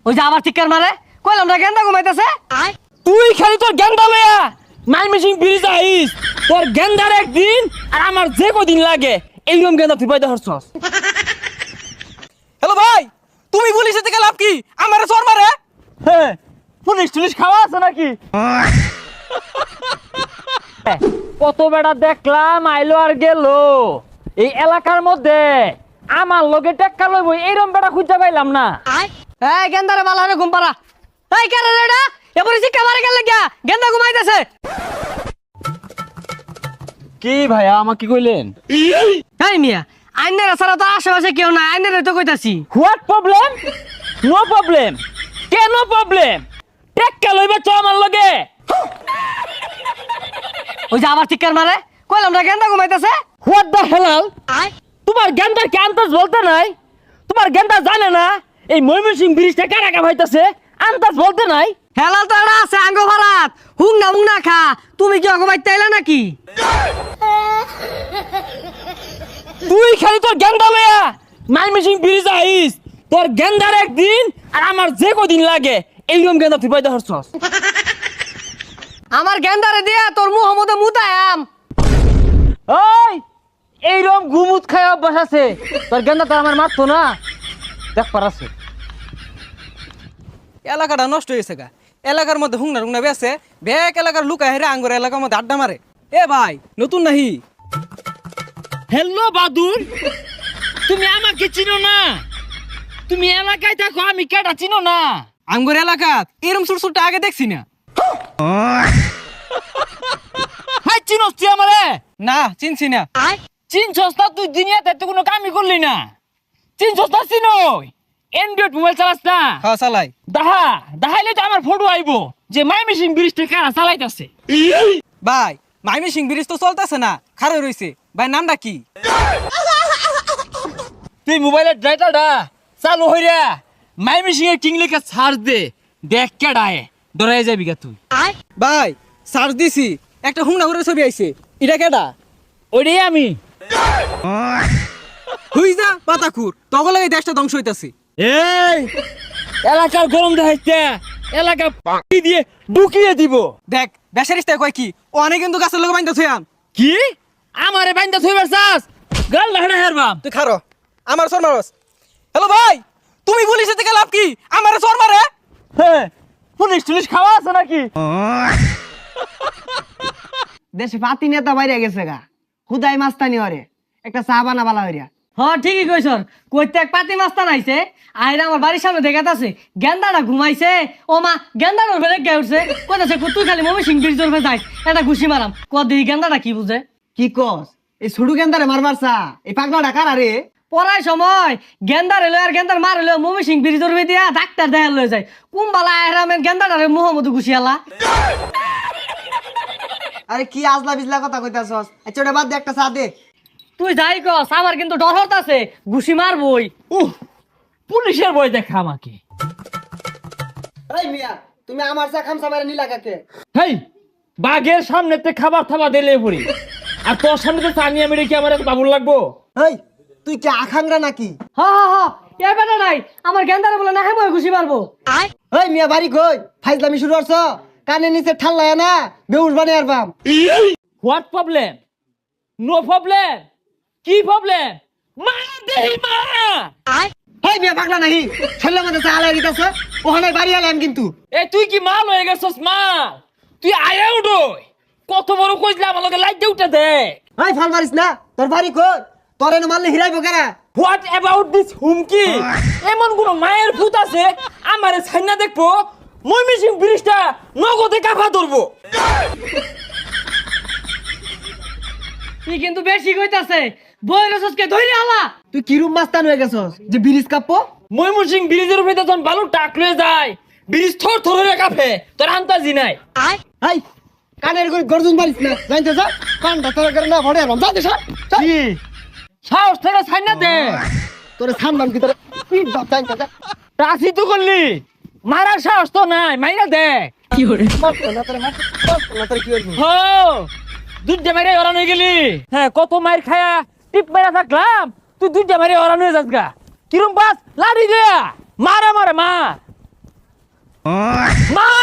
ওই যে আবার চিৎকার মারে কইলাম না গেন্দা ঘুমাইতেছে। তুই খালি তোর গেন্দা লইয়া মাইমিসিং ব্রিজ আইস, তোর গেন্দার একদিন আর আমার যে কদিন লাগে এইরকম গেন্দা তুই পাইতে হরছস। হ্যালো ভাই, তুমি পুলিশের থেকে লাভ কি? আমারে চোর মারে। হ্যাঁ, পুলিশ টুলিশ খাওয়া আছে নাকি? কত বেড়া দেখলাম আইলো আর গেল, এই এলাকার মধ্যে আমার লগে টেক্কা লইব এইরকম বেড়া খুঁজে পাইলাম না। এই গেন্দারে বালারে ঘুম পাড়া। এই কেন রে এটা এবারে চিৎকার মারে গেল গিয়া গেন্দা ঘুমাইতেছে। কি ভাইয়া আমাকে কি কইলেন? এই মিয়া আইনের ছাড়া তো আশেপাশে কেউ নাই, আইনের তো কইতাছি। What problem? No problem. কেন প্রবলেম? টেক্কা লইবে তো আমার লগে। ওই যে আবার চিৎকার মারে কইলাম না গেন্দা ঘুমাইতেছে। What the hell? তোমার গেন্দার কি আন্দাজ বলতে নাই? তোমার গেন্দা জানে না এই ময়মনসিং ব্রিজটা কারা কা ভাইতাছে? আন্দাজ বলতে নাই? হেলাল তো এটা আছে আঙ্গ ভারাত হুং না খা। তুমি কি ঘুমাইতে আইলা নাকি? তুই খালি তোর গেন্দা লইয়া ময়মনসিং ব্রিজ আইস, তোর গেন্দার একদিন আর আমার যে কদিন লাগে এইরকম গেন্দা তুই পাইতে হরছস। আমার গেন্দারে দিয়া তোর মুহ মধ্যে মুতায়াম। ওই এইরকম গুমুত খায় অভ্যাস আছে, তোর গেন্দা তো আমার মারতো না, দেখ পারাছে। এলাকাটা নষ্ট হয়েছে গা। এলাকার মধ্যে হুংনা বেছে ব্যাক এলাকার লুকা হেরে আঙ্গুর এলাকার মধ্যে আড্ডা মারে। এ ভাই নতুন নাহি? হ্যালো বাদুর, তুমি আমাকে চিনো না? তুমি এলাকায় থাকো, আমি কেটা চিনো না? আঙ্গুর এলাকা এরম সুরসুরটা আগে দেখছি না। হাই চিনোস তুই আমারে? না চিনছি না। চিনছস না? তুই দুনিয়াতে তো কোনো কামই করলি না। চিনছস না? চিনই এন্ড্রয়েড মোবাইল চালাস না? হ্যাঁ চালাই। দাহাইলে তো আমার ফটো আইবো যে ময়মনসিং ব্রিজটা কারা চালাইতাছে। ভাই ময়মনসিং ব্রিজ তো চলতেছে না, খারাপ রইছে। ভাই নামটা কি? তুই মোবাইলের ডাটাটা চালু হইরা ময়মনসিং এর কিং লেখা সার্চ দে, দেখ কেডায় ডরাই যাবি গা তুই। ভাই সার্চ দিছি, একটা হুংনা করে ছবি আইছে। এটা কেডা? ওইটাই আমি। হুই যা পাতাখুর, তখন লাগে দেশটা ধ্বংস হইতাছে। এই এলাকার গরম দেখাইতে এলাকা পাকি দিয়ে ঢুকিয়ে দিব। দেখ বেসারিস্তা কয় কি, ও অনেক কিন্তু গাছের লোক বাইন্দা থইয়াম। কি আমারে বাইন্দা থইবার চাস? গাল লাহড়া হেরবাম। তুই খারো, আমার চোর মারস। হ্যালো ভাই, তুমি পুলিশের থেকে লাভ কি? আমারে চোর মারে। হ্যাঁ, পুলিশ টুলিশ খাওয়া আছে নাকি? দেশে পাতি নেতা বাইরে গেছে গা, খুদাই মাস্তানি হরে একটা চা বানা বালা হইরা। হ্যাঁ ঠিকই কইছ, কইতে এক পাতি মাস্তান আইছে আইরা আমার বাড়ির সামনে দেখাতাছে গেন্দাটা ঘুমাইছে। ও মা গেন্দাটার বেড়ে গে উঠছে, কইতাছে তুই খালি ময়মনসিং ব্রিজ ধরে যাইস এটা ঘুষি মারাম। কদি গেন্দাটা কি বুঝে? কি কস? এই ছোট গেন্দারে মারবার চা এই পাগলা ডাকার আরে পড়ার সময় গেন্দার এলো আর গেন্দার মার এলো ময়মনসিং ব্রিজ ধরে দিয়া ডাক্তার দেখা লয়ে যায়। কুম্বালা আহরামের গেন্দাটারে মুহাম্মদ ঘুষিয়ালা। আরে কি আজলা বিজলা কথা কইতাছস? আচ্ছা ওটা বাদ দে, একটা চা দে। তুই যাই কস আমার কিন্তু ডর হতাছে, ঘুষি মারবই। পুলিশের বই দেখা আমাকে। এই মিয়া তুমি আমার চা খামসা মারে নিলা কাকে? হেই, বাঘের সামনেতে খাবার থাবা দিলে পড়ি, আর তোর সামনে তো চা নিয়ে মেরে কি আমার বাবুর লাগবো? এই তুই কি আখাংরা নাকি? হা হা হা এ বেটা নাই আমার গেন্দারে বলে না হ্যাঁ মই ঘুষি মারবো। এই মিয়া বাড়ি কই? ফাইজলামি শুরু করছ? কানে নিচে ঠাল্লায় না বেউস বানিয়ে আরবাম। What problem? No problem. কি প্রবলেম? মা দেহি মা। এই মিয়া পাগলা নাহি ছেলে মধ্যে চা আলাই দিতাছ, ওখানে বাড়ি আলাম কিন্তু। এ তুই কি মাল হয়ে গেছস? মাল তুই আয়া উঠো, কত বড় কইলা আমার লগে লাইট দিয়ে উঠে দে। এই ফল মারিস না, তোর বাড়ি কই? তোর এনে মারলে হিরাইবো কেরা? হোয়াট অ্যাবাউট দিস হুমকি? এমন কোন মায়ের ভূত আছে আমারে ছাইনা দেখবো ময়মনসিং ব্রিজটা নগদে কাফা ধরবো? তুই কিন্তু বেশি কইতাছে, বই রসকে ধইরে আলা। তুই কিরুম মাস্তান হয়ে গেছস যে ব্রিজ কাঁপবো? ময়মনসিং ব্রিজের উপরে যখন বালু টাক লয়ে যায় ব্রিজ থর থর হয়ে কাঁপে, তোর আন্তাজি নাই। এই কানের করে গর্জন মারিস না, জানতে যা কানটা তোর করে না ভরে আরবাম। যা দে সর। কি সাহস থেকে ছাইনা দে? তোরে সামলাম কি তোরে পিট দাও জানতে যা। রাশি তো করলি, মারার সাহস তো নাই, মাইরা দে। কি করে মারতো না তোরে, মারতো না তোরে কি করবি? হো দুধে মেরে ওরান হয়ে গেলি। হ্যাঁ, কত মাইর খায়া টিপ মেরা থাকলাম, তুই দুধে মেরে ওরান হয়ে যাস গা। কিরম পাস লাড়ি দে, মারা মারে মার মা